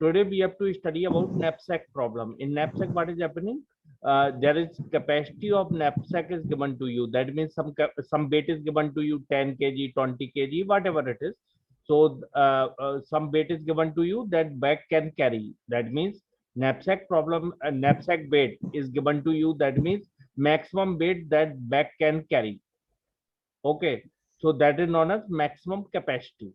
today we have to study about knapsack problem. In knapsack, what is happening? There is capacity of knapsack is given to you. That means some weight is given to you, 10 kg, 20 kg, whatever it is. So some weight is given to you that bag can carry. That means knapsack problem, knapsack weight is given to you. That means maximum weight that bag can carry. Okay, so that is known as maximum capacity.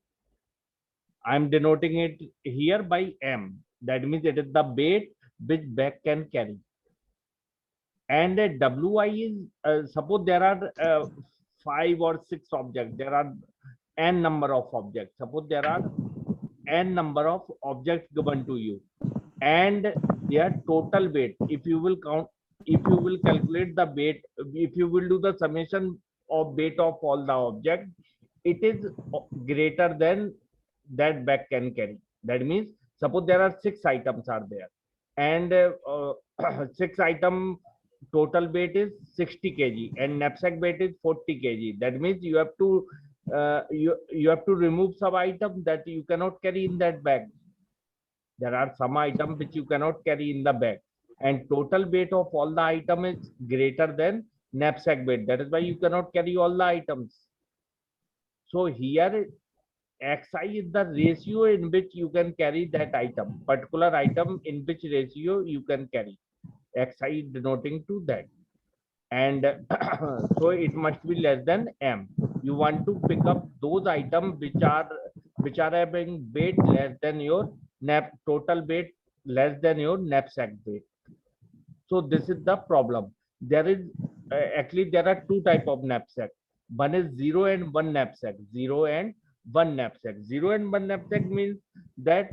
I'm denoting it here by M. That means it is the weight which bag can carry. And WI is, suppose there are 5 or 6 objects. There are n number of objects. Suppose there are n number of objects given to you, and their total weight. If you will count, if you will calculate the weight, if you will do the summation of weight of all the objects, it is greater than that bag can carry. That means suppose there are 6 items are there, and 6 item total weight is 60 kg and knapsack weight is 40 kg. That means you have to you have to remove some item that you cannot carry in that bag. There are some items which you cannot carry in the bag, and total weight of all the item is greater than knapsack weight. That is why you cannot carry all the items. So here xi is the ratio in which you can carry that item, particular item in which ratio you can carry. Xi is denoting to that, and so it must be less than M. You want to pick up those items which are having weight less than your total weight less than your knapsack weight. So this is the problem. There is actually there are 2 type of knapsack. One is 0 and 1 knapsack. 0 and 1 knapsack. 0 and 1 knapsack means that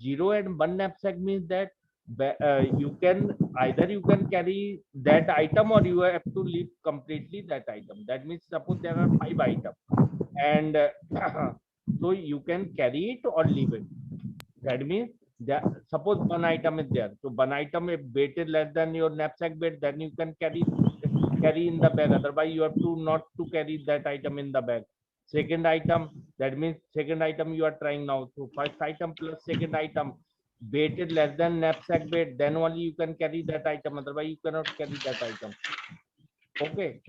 0 and 1 knapsack means that you can either you can carry that item or you have to leave completely that item. That means suppose there are 5 items and so you can carry it or leave it. That means that suppose 1 item is there. So 1 item if weight is less than your knapsack weight, then you can carry in the bag. Otherwise, you have to not to carry that item in the bag. Second item, that means second item you are trying now. So first item plus second item, weight is less than knapsack weight, then only you can carry that item. Otherwise, you cannot carry that item. Okay.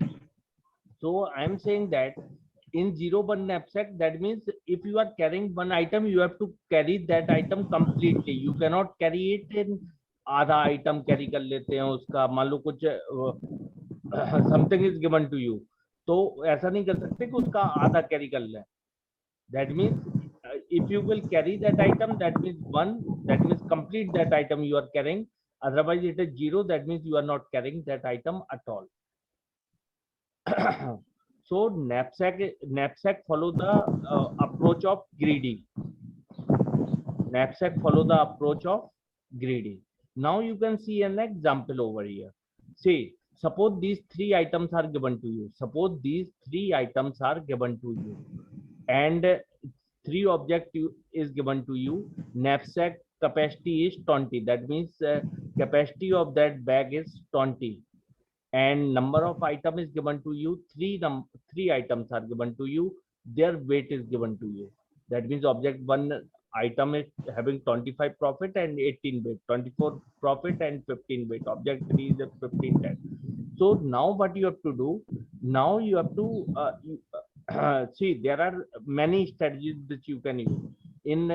So I am saying that in 0 1 knapsack, that means if you are carrying 1 item, you have to carry that item completely. You cannot carry it in आधा item carry कर लेते हैं उसका, मान लो कुछ something is given to you, तो ऐसा नहीं कर सकते कि उसका आधा carry कर लें. That means if you will carry that item, that means 1, that means complete that item you are carrying. Otherwise it is 0, that means you are not carrying that item at all. So knapsack follow the approach of greedy. Knapsack follow the approach of greedy. Now you can see an example over here. See, suppose these 3 items are given to you. Suppose these 3 items are given to you, and 3 object is given to you. Knapsack capacity is 20. That means capacity of that bag is 20. And number of item is given to you. 3 items are given to you. Their weight is given to you. That means object 1 item is having 25 profit and 18 weight, 24 profit and 15 weight. Object 3 is at 15 10. So now what you have to do? Now you have to see, there are many strategies that you can use in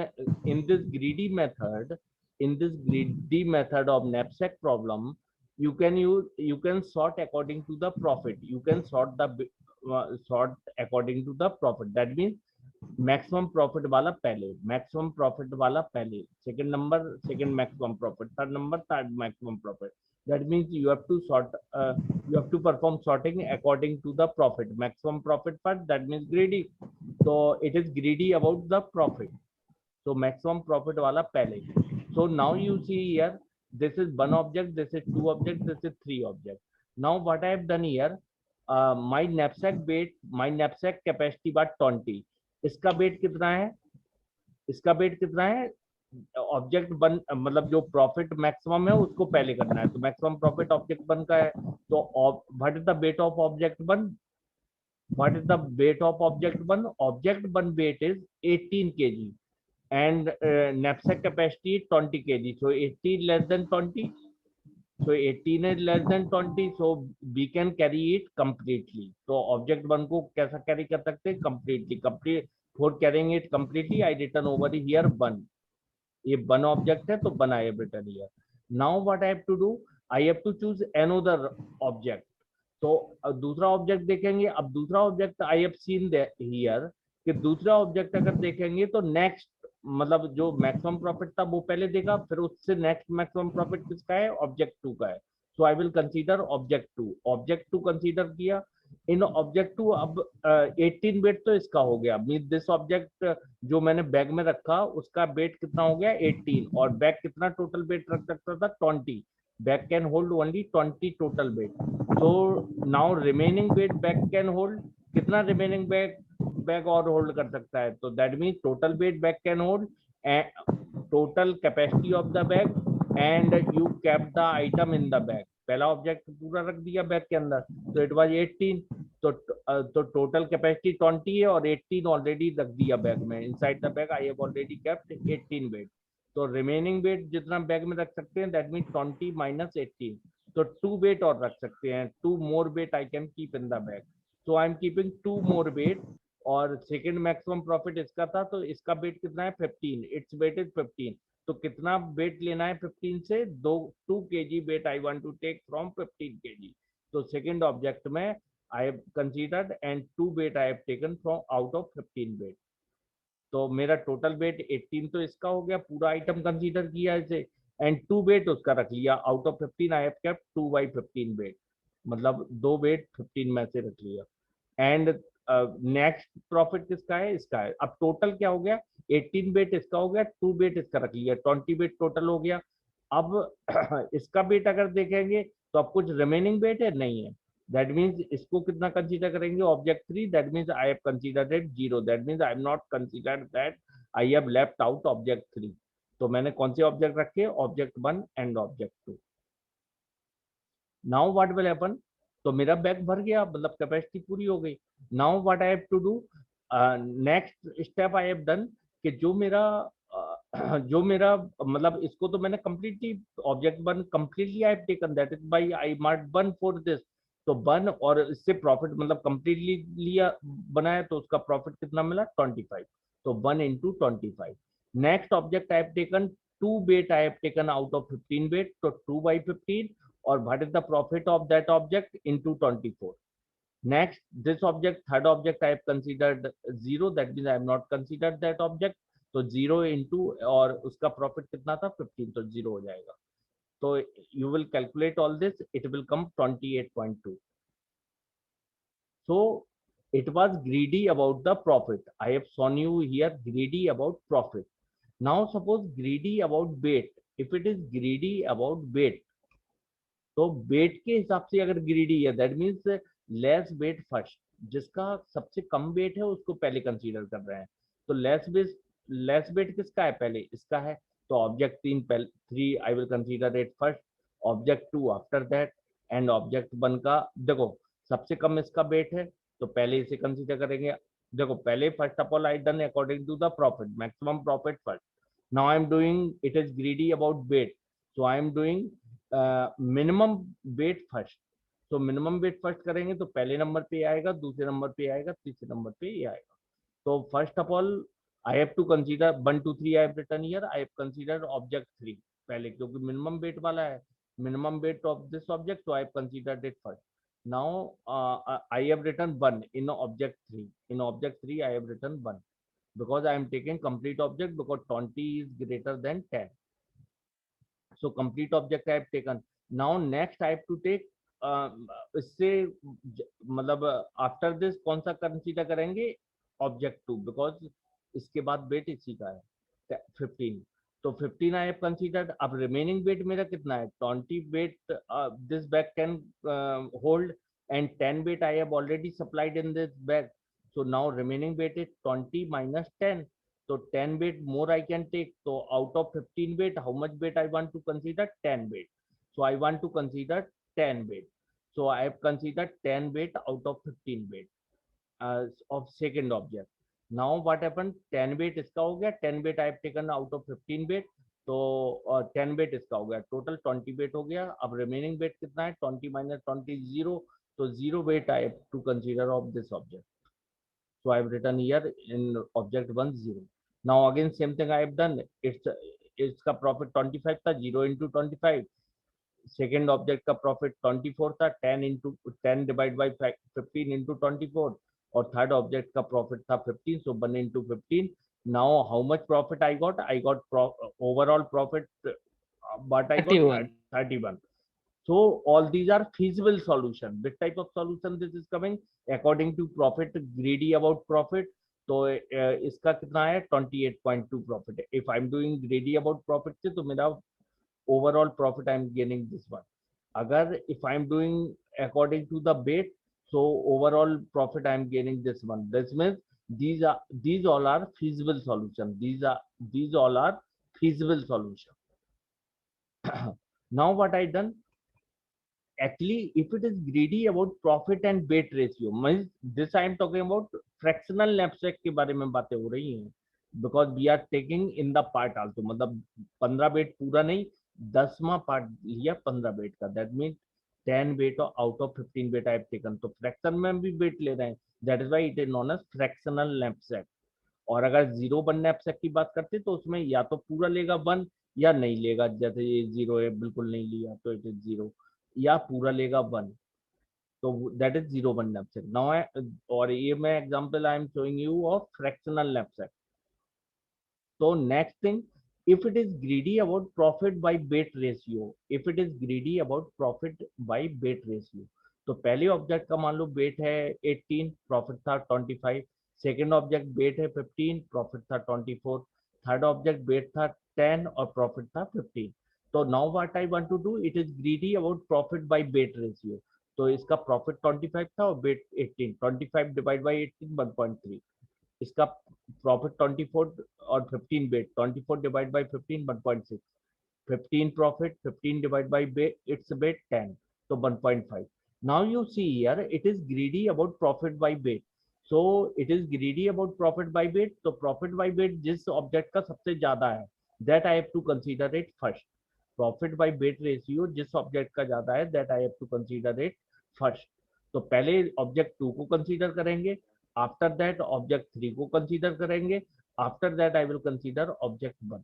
this greedy method. In this greedy method of knapsack problem, you can sort according to the profit. You can sort according to the profit. That means maximum profit वाला पहले, maximum profit वाला पहले, second number second maximum profit, third number third maximum profit. That means you have to sort you have to perform sorting according to the profit. Maximum profit part, that means greedy, so it is greedy about the profit. So maximum profit wala pehle. So now you see here, this is 1 object, this is 2 objects, this is 3 objects. Now what I have done here, my knapsack weight, my knapsack capacity was 20. इसका weight कितना है? इसका weight कितना है? Object 1 मतलब जो profit maximum है उसको पहले करना है. तो मैक्सिमम प्रॉफिट ऑब्जेक्ट 1 का है. तो what is the weight of object 1? What is the weight of object 1? Object 1 weight is 18 kg and knapsack capacity 20 kg. So 18 less than 20. So 18 is less than 20. So we can carry it completely. So object 1 को कैसा carry कर सकते हैं? Completely. Complete. For carrying it completely, I written over here 1. ये 1 object है, तो 1 I have written here. Now what I have to do? I have to choose another object. तो दूसरा ऑब्जेक्ट देखेंगे. अब दूसरा object I have seen here कि दूसरा ऑब्जेक्ट अगर देखेंगे तो नेक्स्ट मतलब जो मैक्सिमम प्रॉफिट था वो पहले देगा, फिर उससे नेक्स्ट मैक्सिमम प्रॉफिट किसका है? ऑब्जेक्ट 2 का है. So I will consider object 2. Object 2 consider किया. इन ऑब्जेक्ट 2 अब 18 वेट तो इसका हो गया. मीन दिस ऑब्जेक्ट जो मैंने बैग में रखा उसका वेट कितना हो गया? 18. और बैग कितना टोटल वेट रख सकता था? 20. Bag can hold only 20 total weight. So now remaining weight bag can hold. कितना remaining bag और hold कर सकता है? तो that means total weight bag can hold total capacity of the bag and you kept the item in the bag. पहला object पूरा रख दिया बैग के अंदर, तो इट वाज 18. तो टोटल कैपेसिटी 20 है और 18 ऑलरेडी रख दिया बैग में. Inside the bag I have already kept 18 weight. तो रिमेनिंग वेट जितना बैग में रख सकते हैं दैट मीन 20 माइनस 18. तो 2 वेट और रख सकते हैं. 2 more weight I can keep in the bag. So I am keeping 2 more weight. और सेकंड मैक्सिमम प्रॉफिट इसका था, तो इसका वेट कितना है? 15. It's weight is 15. तो कितना वेट लेना है 15 से? 2 kg weight I want to take from 15 kg. तो सेकंड ऑब्जेक्ट में I have considered and 2 weight I have taken from out of 15 weight. तो मेरा टोटल वेट 18 तो इसका हो गया, पूरा आइटम कंसीडर किया इसे, एंड 2 वेट उसका रख लिया. Out of 15 I have kept 2 by 15 weight, मतलब 2 वेट 15 में से रख लिया. एंड नेक्स्ट प्रॉफिट किसका है? इसका है. अब टोटल क्या हो गया? 18 वेट इसका हो गया, 2 वेट इसका रख लिया, 20 वेट टोटल हो गया. अब इसका वेट अगर देखेंगे तो अब कुछ रिमेनिंग वेट है? नहीं है. दैट मीन्स इसको कितना कंसीडर करेंगे? Object 3. That means I have considered it 0. That means I have not considered that I have left out object 3. तो मैंने कौन से ऑब्जेक्ट रखे? Object 1 and object 2. Now what will happen? तो मेरा बैग भर गया, मतलब कैपेसिटी पूरी हो गई. Now what I have to do? Next step I have done कि जो मेरा मतलब इसको तो मैंने completely object 1 completely I have taken, that is by I mark 1 for this. तो 1 और इससे प्रॉफिट मतलब कंप्लीटली लिया बनाया, तो उसका प्रॉफिट कितना मिला? 25. तो 1 into 25. Next object I have taken 2 weight I have taken out of 15 weight, तो 2 by 15. or what is the profit of that object into 24. Next, this object, third object I have considered 0, that means I have not considered that object. तो 0 into और उसका profit कितना था? 15. तो 0 हो जाएगा. तो you will calculate all this, it will come 28.2. So it was greedy about the profit. I have shown you here greedy about profit. Now suppose greedy about weight. If it is greedy about weight, तो wait के हिसाब से अगर greedy है that means less weight first. जिसका सबसे कम wait है उसको पहले कंसीडर कर रहे हैं. तो लेस वेट किसका है? पहले इसका है. तो object 3 I will consider it first, object 2 after that, and object 1 का देखो सबसे कम इसका वेट है तो पहले इसे कंसीडर करेंगे. देखो पहले first of all I done according to the profit, maximum profit first. Now I am doing it is greedy about weight, so I am doing minimum weight first. तो मिनिमम वेट फर्स्ट करेंगे तो पहले number पे आएगा, दूसरे number पे आएगा, तीसरे नंबर पे ये आएगा. तो first of all I have to consider 1 2 3 I have written here. I have consider object 3 पहले क्योंकि मिनिमम वेट वाला है, minimum weight of this object, तो I have considered it first. Now I have written 1 in object 3. In object 3 I have written 1 because I am taking complete object because 20 is greater than 10. So complete object I have taken. Now next I have to take इससे मतलब after this कौन सा consider करेंगे? Object 2 because इसके बाद wait इसी का है 15. तो 15 आई हैव कंसीडर्ड. अब रिमेनिंग वेट मेरा कितना है? 20 weight this bag can hold and 10 weight I have already supplied in this bag. So now remaining weight is 20 minus 10. So 10 weight more I can take. So out of 15 weight, how much weight I want to consider? 10 weight. So I want to consider 10 weight. So I have considered 10 weight out of 15 weight of second object. Now what happen, 10 bit इसका हो गया, 10 bit I have taken out of 15 bit, तो 10 bit इसका हो गया, total 20 bit हो गया। अब रिमेनिंग बिट कितना है, 20 माइनस 20 0, तो 0 bit I have to consider of this object, so I have written here in object 1 0. Now again same thing I have done, it's का profit 25 था, 0 into 25, सेकेंड ऑब्जेक्ट का profit 24 था, 10 into 10 divide by 15 into 24, और third object का profit था 15, सो 1 into 15। Now how much profit I got overall profit, but I got 31. 31। so all these are feasible solution. Which type of solution this is coming according to profit, greedy about profit, तो इसका कितना है 28.2 profit है। If I am doing ग्रेडी about profit से, तो मेरा overall profit I am gaining this one. Agar if I am doing according to the bait, so overall profit I am gaining this one. This means these all are feasible solution. These all are feasible solution. Now what I done, actually if it is greedy about profit and bait ratio, means this I am talking about fractional knapsack के बारे में बातें हो रही हैं, because we are taking in the part also, मतलब 15 बेट पूरा नहीं, 10वां पार्ट लिया 15 बेट का, that mean 10 weight out of 15 weight I have taken, तो फ्रैक्शन में भी बेट ले रहे हैं, that is why it is known as fractional knapsack। और अगर 0 वन knapsack की बात करते तो उसमें या तो पूरा लेगा 1 या नहीं लेगा, जैसे ये 0 है बिल्कुल नहीं लिया तो इट इज 0, या पूरा लेगा 1, तो that is 0 one knapsack। Now और ये मैं example I am showing you of fractional knapsack। तो next thing, if it is greedy about profit by bait ratio, if it is greedy about profit by bait ratio, तो पहले object का मान लो बेट है 18, profit था 25, सेकेंड ऑब्जेक्ट बेट है 15, profit था 24, third object बेट था 10 और प्रॉफिट था 15। तो now what I want to do, it is greedy about profit by weight ratio, तो इसका प्रॉफिट 25 था और बेट 18, 25 डिवाइड बाई 18 1.3, इसका प्रॉफिट 24 और 15 बेट, 24 divide by 15 1.6, 15 profit, 15 divided by its bait 10, so 1.5। now you see here it is greedy about profit by bait, so it is greedy about profit by bait, तो profit by bait जिस object का सबसे ज्यादा है, that I have to consider it first। profit by bait ratio जिस object का ज्यादा है, that I have to consider it first। तो पहले ऑब्जेक्ट 2 को कंसीडर करेंगे, आफ्टर दैट ऑब्जेक्ट 3 को कंसीडर करेंगे, after that I will consider object 1,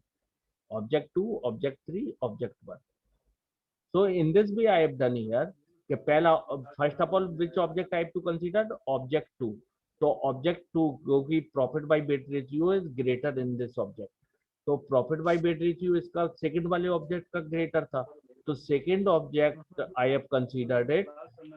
object 2, object 3, object 1। So in this way I have done here कि पहला, first of all which object I have to consider, object 2, तो object 2 क्योंकि profit by bait ratio is greater in this object, तो profit by weight ratio इसका second वाले object का greater था, तो second object I have considered it,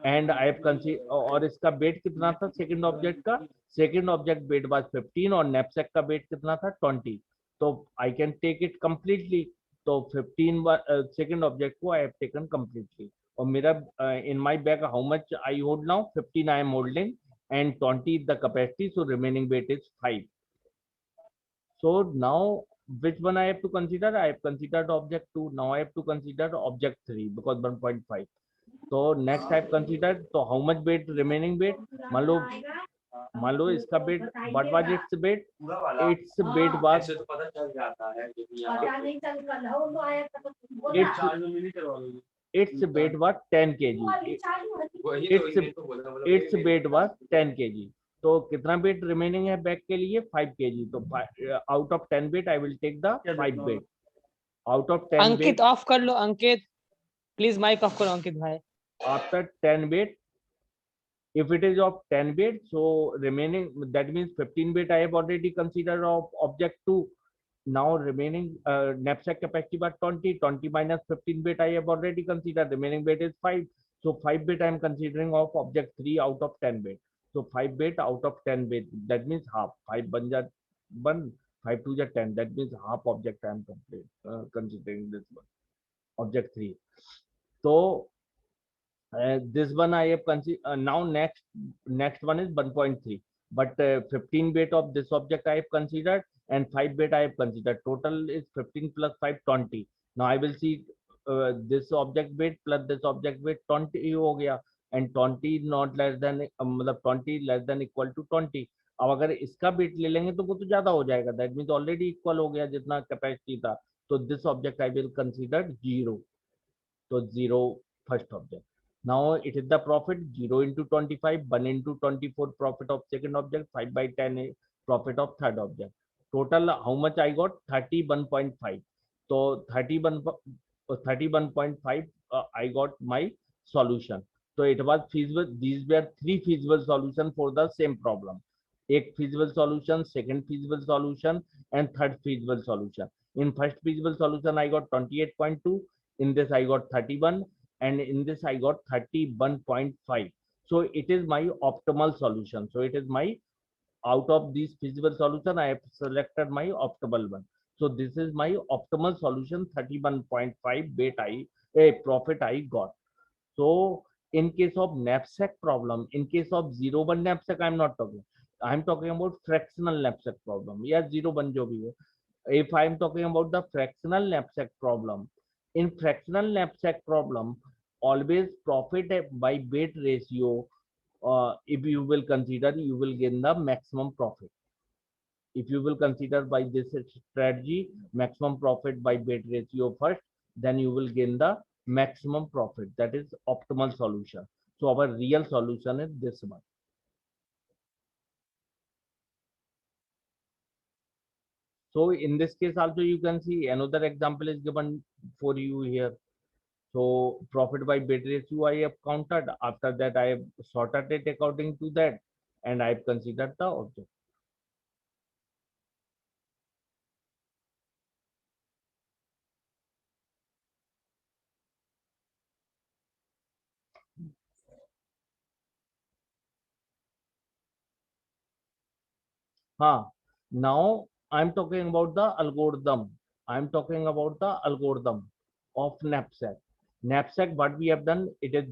and I have consider, और इसका बेट कितना था सेकंड ऑब्जेक्ट का, सेकंड ऑब्जेक्ट बेट वाज 15 और नैपसैक का बेट कितना था 20, तो I can take it completely, तो 15 सेकंड ऑब्जेक्ट को आई हैव टेकन कंप्लीटली, और मेरा in my bag how much I hold now, 15 I am holding and 20 is the capacity, so remaining weight is 5। So now which one I have to consider, I have considered object 2, now I have to consider object 3 because 1.5। so next I have considered, so how much weight, remaining weight, मान लो इसका weight, what was its weight, its weight was its weight was 10 kg, its weight was 10 kg, तो कितना wait remaining है bag के लिए 5 kg, तो out of 10 weight I will take the 5 weight, out of 10 Ankit weight, off कर लो, Ankit please mic off करो अंकित भाई। After 10 weight, if it is of 10 weight, so remaining, that means 15 weight I have already considered of object 2, now remaining knapsack capacity was 20, 20 minus 15 weight I have already considered, remaining weight is 5, so 5 weight I am considering of object 3 out of 10 weight, so 5 weight out of 10 weight, that means half, 5 बन जा 1, 5 to the 10, that means half object I am considering this one, object 3। so this one I have considered, now next one is 1.3, but 15 weight of this object I have considered and 5 weight I have considered, total is 15 plus 5 20। now I will see this object weight plus this object weight 20 हो गया, and 20 not less than मतलब 20 less than equal to 20, अब अगर इसका wait ले लेंगे तो वो तो ज्यादा हो जाएगा, दैट मीन्स ऑलरेडी इक्वल हो गया जितना कैपेसिटी था, तो this object I will consider zero, तो zero first object. Now it is the profit 0 into 25, 1 into 24 profit of second object, 5 by 10 profit of third object. Total how much I got? 31.5. So 31.5 I got my solution. So it was feasible. These were three feasible solutions for the same problem. एक feasible solution, second feasible solution, and third feasible solution. In first feasible solution I got 28.2. In this I got 31. And in this I got 31.5. So it is my optimal solution. So it is my, out of these feasible solution, I have selected my optimal one. So this is my optimal solution, 31.5 profit I got. So in case of knapsack problem, in case of 0 1 knapsack, I'm not talking. I'm talking about fractional knapsack problem. Yeah, 0 1 jo bhi hai. If I'm talking about the fractional knapsack problem, in fractional knapsack problem, always profit by weight ratio, if you will consider, you will gain the maximum profit. If you will consider by this strategy, maximum profit by weight ratio first, then you will gain the maximum profit. That is optimal solution. So our real solution is this one. So in this case also you can see another example is given for you here. So profit by bid ratio I have counted. After that I have sorted it according to that, and I have considered the object. Huh. Now I'm talking about the algorithm. I'm talking about the algorithm of knapsack. Knapsack, what we have done, it is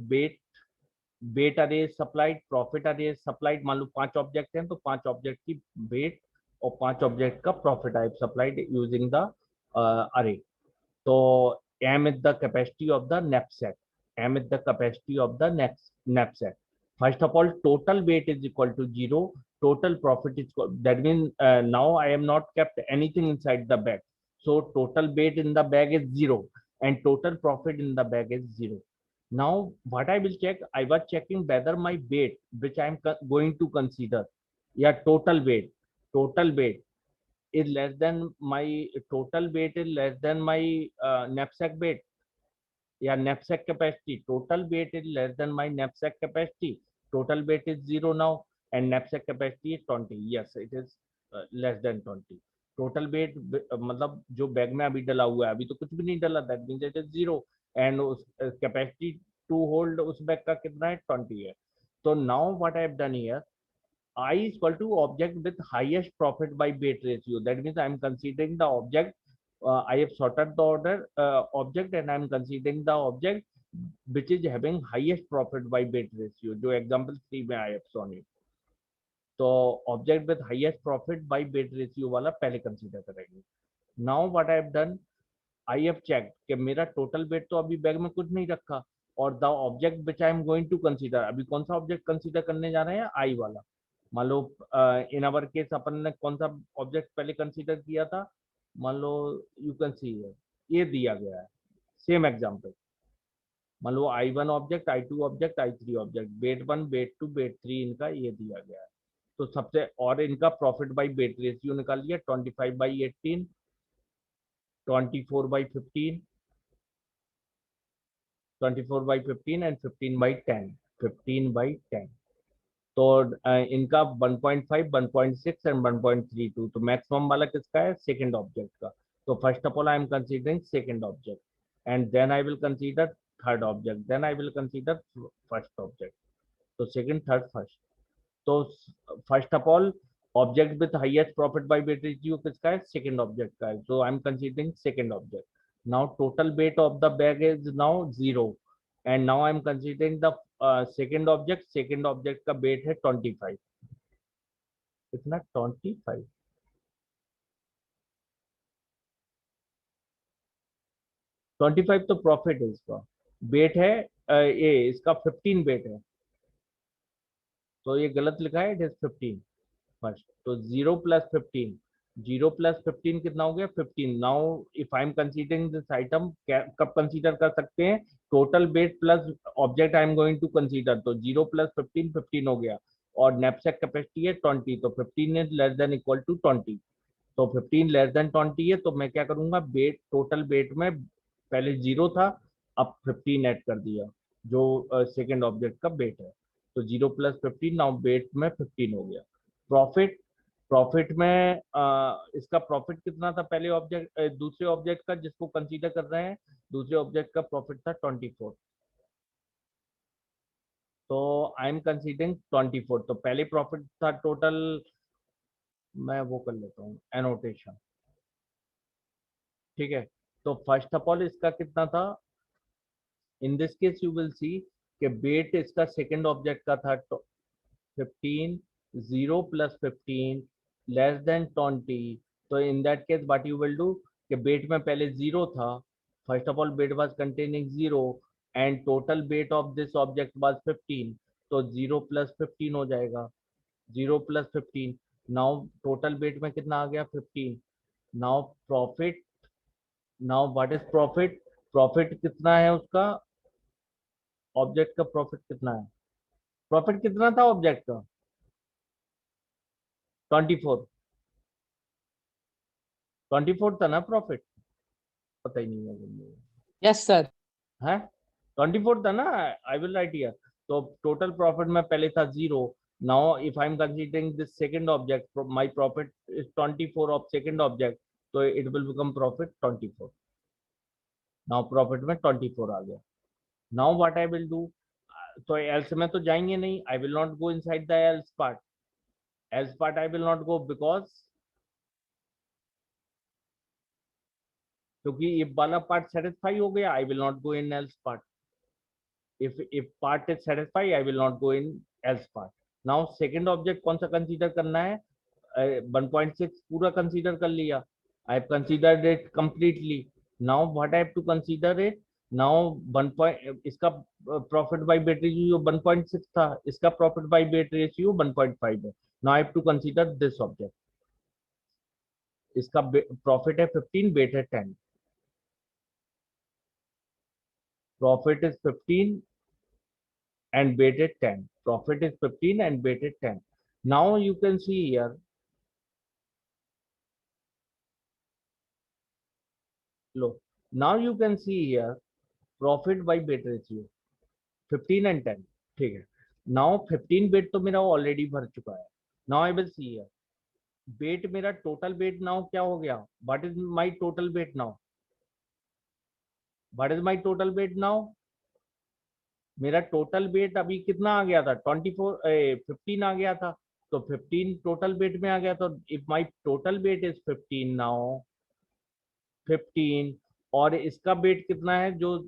weight are supplied, profit are supplied. मान लो 5 object हैं तो 5 object की wait और 5 object का profit I supplied using the अरे. तो m is the capacity of the knapsack. M is the capacity of the knapsack. First of all, total weight is equal to 0. Total profit is that means now I am not kept anything inside the bag. So total weight in the bag is 0 and total profit in the bag is 0. Now what I will check, I was checking whether my weight which I am going to consider, yeah, total weight is less than my total weight is less than my knapsack weight. Yeah, knapsack capacity. Total weight is less than my knapsack capacity. Total weight is 0 now, and knapsack capacity is 20. Yes, it is less than 20. Total weight मतलब जो bag में अभी डला हुआ है, अभी तो कुछ भी नहीं डला, that means it is 0. And उस capacity to hold उस बैग का कितना है, 20 है. So now what I have done here, I is equal to object with highest profit by weight ratio. That means I am considering the object. I have sorted the order object and I am considering the object which is having highest profit by weight ratio. जो example 3 में I have shown it. तो object with highest profit by weight ratio वाला पहले consider करेंगे. Now what I have done, I have checked कि मेरा total weight तो अभी बैग में कुछ नहीं रखा, और the object which I am going to consider, अभी कौन सा object consider करने जा रहे हैं, I वाला. मान लो इन अवर केस अपन ने कौन सा ऑब्जेक्ट पहले कंसीडर किया था, मान लो यू कैन सी है, ये दिया गया है सेम एग्जांपल. मान लो I1 object, I2 object, I3 object, weight 1 weight 2 weight 3 इनका ये दिया गया है. तो सबसे और इनका प्रॉफिट बाई वेट रेशियो निकाल लिया, 25/18, 24/15, 24/15 एंड 15/10, 15/10. तो इनका 1.5, 1.6 एंड 1.32. तो मैक्सिमम वाला किसका है, सेकंड ऑब्जेक्ट का. तो first of all I am considering second object, and then I will consider third object, then I will consider first object. तो सेकंड थर्ड फर्स्ट. तो first of all object with highest profit by weight ratio किसका है, second object का है. So I am considering second object. Now total weight of the bag is now 0, and now I'm considering the second object. Second object का weight है 25. कितना, 25. 25 तो profit है इसका. weight है ये इसका 15 weight है, तो ये गलत लिखा है, इट इज 15. फर्स्ट, तो 0 + 15, 0 + 15 कितना हो गया 15। Now if I am considering this item, कब कंसीडर कर सकते हैं, total weight plus object I am going to consider, तो 0 + 15 15 हो गया, और नैपसैक कैपेसिटी है 20, तो 15 is less than equal to 20, तो 15 लेस देन 20 है, तो मैं क्या करूंगा, वेट, टोटल वेट में पहले 0 था, अब 15 ऐड कर दिया, जो सेकेंड ऑब्जेक्ट का वेट है, तो 0 + 15, नाउ वेट में 15 हो गया। प्रॉफिट, प्रॉफिट में इसका प्रॉफिट कितना था पहले ऑब्जेक्ट, दूसरे ऑब्जेक्ट का जिसको कंसीडर कर रहे हैं, दूसरे ऑब्जेक्ट का प्रॉफिट था 24, तो आई एम कंसीडरिंग 24, तो पहले प्रॉफिट था टोटल, मैं वो कर लेता हूँ एनोटेशन, ठीक है। तो फर्स्ट ऑफ ऑल इसका कितना था, इन this case you will see कि वेट इसका सेकंड ऑब्जेक्ट का था 15, 0 + 15 लेस देन 20, तो in that case what you will do कि वेट में पहले 0 था, first of all wait was containing 0 and total weight of this object was 15, तो 0 + 15 हो जाएगा, 0 + 15, नाउ टोटल वेट में कितना आ गया 15, now profit, now what is profit, profit कितना है उसका, ऑब्जेक्ट का प्रॉफिट कितना है, प्रॉफिट कितना था ऑब्जेक्ट का 24, 24 था ना प्रॉफिट, पता ही नहीं है मुझे। Yes sir. है 24 था ना, आई विल राइट हियर, तो टोटल प्रॉफिट में पहले था 0, now if I am considering this second object, my profit is 24 of second object, तो it will become profit 24, now profit में 24 आ गया। Now what I will do, तो else में तो जाएंगे नहीं, I will not go inside the else part, else part I will not go, because क्योंकि if वाला पार्ट सेटिस्फाई हो गया, आई will not go in else part, if part is satisfied, I will not go in else part. Now second object कौन सा consider करना है, 1.6 पूरा consider कर लिया, I have considered it completely. Now what I have to consider it, now 1 point इसका profit by weight ratio 1.6 था, इसका profit by weight ratio 1.5 है, now I have to consider this object, इसका profit है 15, weight है 10, profit is 15 and weighted 10. Profit is 15 and weighted 10. Now you can see here, look, now you can see here profit by weight ratio 15 and 10, ठीक है। Now 15 weight तो मेरा already भर चुका है, now I will see here weight, मेरा total weight now क्या हो गया, what is my total weight now, what is my total weight now, मेरा टोटल वेट अभी कितना आ गया था 24 15 आ गया था, तो 15 टोटल वेट में आ गया, तो if my total weight is 15 now 15, और इसका वेट कितना है, जो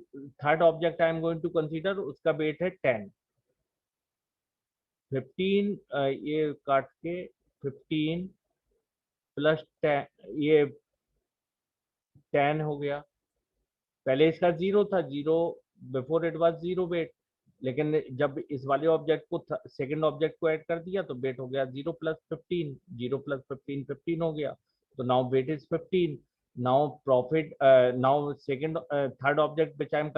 third object I am going to consider उसका वेट है 10, 15 ये काट के 15 प्लस 10, ये 10 हो गया, पहले इसका 0 था, 0 बिफोर इट वाज 0 वेट, लेकिन जब इस वाले ऑब्जेक्ट को सेकंड ऑब्जेक्ट को ऐड कर दिया तो वेट हो गया 0 + 15, 0 + 15 15 हो गया, तो now weight is 15, now profit, now second third object which I am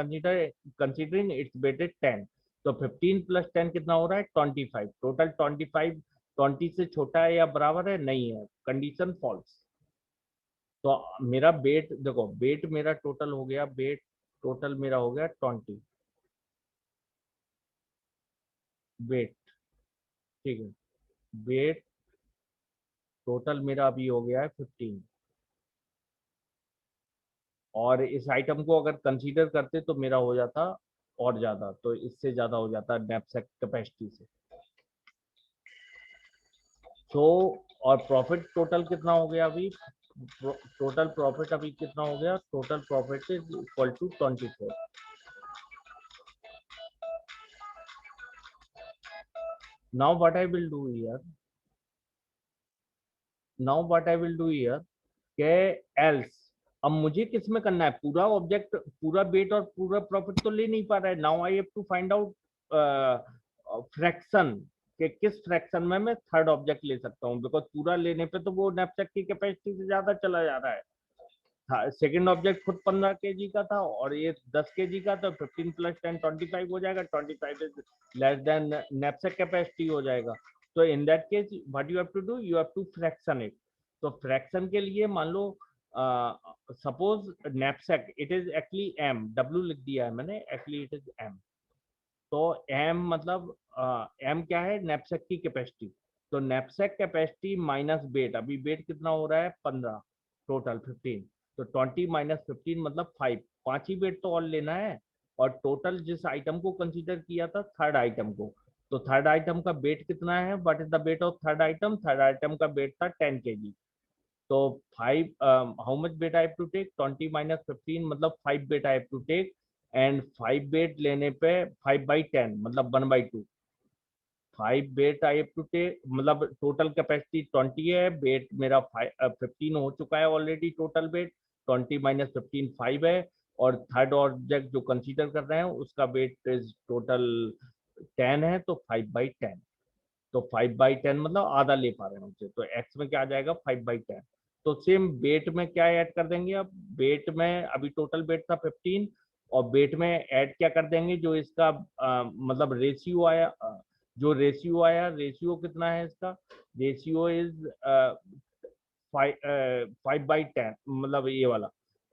considering its weight is 10, तो 15 + 10 कितना हो रहा है 25, टोटल 25, 20 से छोटा है या बराबर है, नहीं है, कंडीशन फॉल्स, तो मेरा वेट देखो, वेट मेरा टोटल हो गया, वेट टोटल मेरा हो गया 20 वेट, ठीक है, वेट टोटल मेरा अभी हो गया है 15, और इस आइटम को अगर कंसीडर करते तो मेरा हो जाता और ज्यादा, तो इससे ज्यादा हो जाता नैपसैक कैपेसिटी से, तो और प्रॉफिट टोटल कितना हो गया अभी, टोटल प्रॉफिट अभी कितना हो गया, total profit is equal to 24। Now what I will do here, now what I will do here के एल्स, अब मुझे किस में करना है, पूरा ऑब्जेक्ट पूरा वेट और पूरा प्रॉफिट तो ले नहीं पा रहा है, now I have to find out fraction, कि किस फ्रैक्शन में मैं थर्ड ऑब्जेक्ट ले सकता हूँ, बिकॉज पूरा लेने पे तो वो नैपसैक की कैपेसिटी से ज्यादा चला जा रहा है। सेकंड ऑब्जेक्ट खुद 15 kg का था और ये 10 kg का, तो 15 + 10 25 हो जाएगा, 25 is less than knapsack capacity हो जाएगा। तो in that case what you have to do, you have to fraction it. तो फ्रैक्शन के लिए मान लो suppose knapsack it is actually m, w लिख दिया है मैंने, एक्चुअली इट इज m। तो m मतलब m क्या है, नैपसैक की कैपेसिटी। तो नैपसैक कैपेसिटी माइनस वेट, अभी वेट कितना हो रहा है 15, टोटल 15, तो 20 - 15 मतलब 5, 5 ही वेट तो और लेना है। और टोटल जिस आइटम को कंसीडर किया था, थर्ड आइटम को, तो थर्ड आइटम का वेट कितना है, what is the weight of third item, third item का वेट था 10 kg। तो 5 how much weight I have to take, 20 - 15 मतलब 5 weight I have to take, and 5 weight लेने पे 5/10 मतलब 1/2। 5 weight I have to take, मतलब टोटल कैपेसिटी 20 है, wait मेरा 15 हो चुका है ऑलरेडी, टोटल वेट 20 - 15 5 है, और थर्ड ऑब्जेक्ट जो कंसीडर कर रहे हैं उसका वेट इज टोटल 10 है, तो 5/10। तो 5/10 मतलब आधा ले पा रहे हैं उनसे, तो एक्स में क्या आ जाएगा 5/10। तो सेम वेट में क्या ऐड कर देंगे, अब वेट में अभी टोटल वेट था 15, और वेट में ऐड क्या कर देंगे, जो इसका मतलब रेशियो आया, जो रेशियो आया, रेशियो कितना है इसका, रेशियो इज 5/10, मतलब ये वाला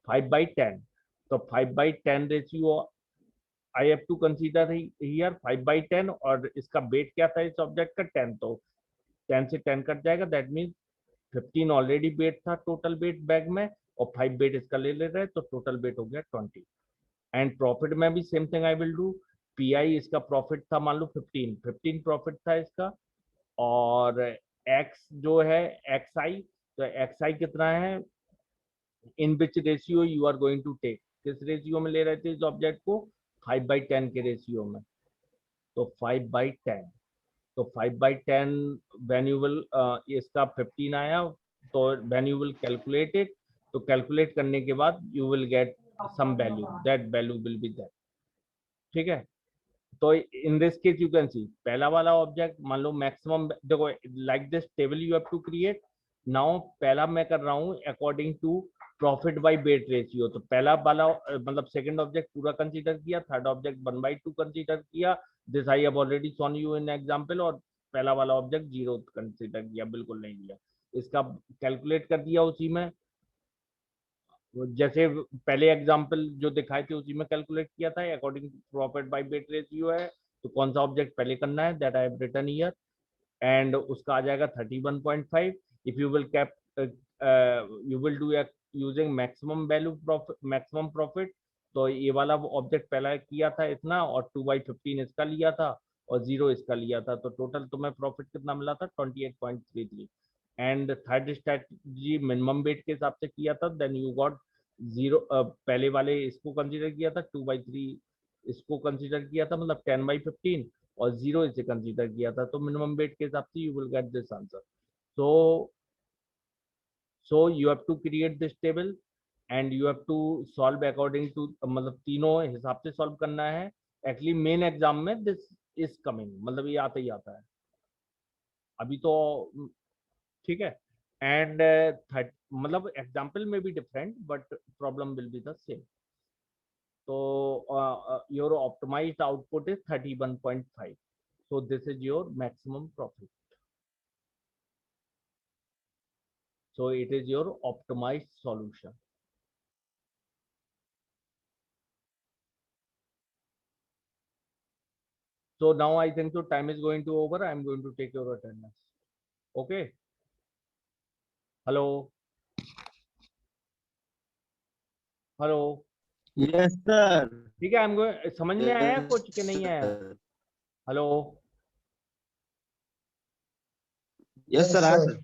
5/10। तो 5/10 ratio I have to consider here 5/10, और इसका वेट क्या था इस ऑब्जेक्ट का 10, तो 10 से 10 कट जाएगा, दैट मीन्स 15 ऑलरेडी वेट था टोटल वेट बैग में, और 5 वेट इसका ले रहे हैं, तो टोटल वेट हो गया 20। एंड प्रॉफिट में भी same thing I will do, pi इसका प्रॉफिट था मान लो 15 प्रॉफिट था इसका, और एक्स जो है एक्स आई, तो एक्स आई कितना है, in which ratio you are going to take, किस रेशियो में ले रहे थे इस ऑब्जेक्ट को, 5/10 के रेशियो में, तो 5/10। तो 5/10 व्हेन यू विल, इसका 15 आया, तो when you will calculate it, तो कैलकुलेट करने के बाद you will get some value, that value will be that. ठीक है, तो in this case you can see, पहला वाला ऑब्जेक्ट मान लो मैक्सिमम, देखो like this table you have to create. Now पहला मैं कर रहा हूँ according to profit by weight ratio, तो पहला वाला मतलब सेकंड ऑब्जेक्ट पूरा कंसीडर किया, थर्ड ऑब्जेक्ट 1/2 कंसीडर किया, this I have already shown you in example, और पहला वाला ऑब्जेक्ट 0 कंसीडर किया, बिल्कुल नहीं लिया, इसका कैलकुलेट कर दिया उसी में, जैसे पहले एग्जांपल जो दिखाए थे उसी में कैलकुलेट किया था, according to profit by weight ratio है, तो कौन सा ऑब्जेक्ट पहले करना है, that I have written here, and उसका आ जाएगा 31.5। If you will cap you will do using maximum value profit, maximum profit, तो ये वाला ऑब्जेक्ट पहला किया था इतना, और 2/15 इसका लिया था, और 0 इसका लिया था, तो टोटल तुम्हें प्रॉफिट कितना मिला था 28.33। And third strategy minimum weight के हिसाब से किया था, देन यू गॉट 0, पहले वाले इसको कंसीडर किया था, 2/3 इसको कंसीडर किया था, मतलब 10/15, और 0 इसे कंसीडर किया था, तो मिनिमम वेट के हिसाब से you will get this answer. so you have to create this table and you have to solve according to, मतलब तीनों हिसाब से सॉल्व करना है, एक्चुअली मेन एग्जाम में दिस इज कमिंग, मतलब ये आता ही आता है अभी तो, ठीक है। एंड मतलब एग्जाम्पल में भी different, but problem will be the same. तो your optimized output is 31.5, so this is your maximum profit, so it is your optimized solution. So now I think so time is going to over, I am going to take your attendance. Okay, hello, hello, yes sir. ठीक है, आई am going, समझ में आया कुछ कि नहीं आया, hello, yes sir, हाँ सर।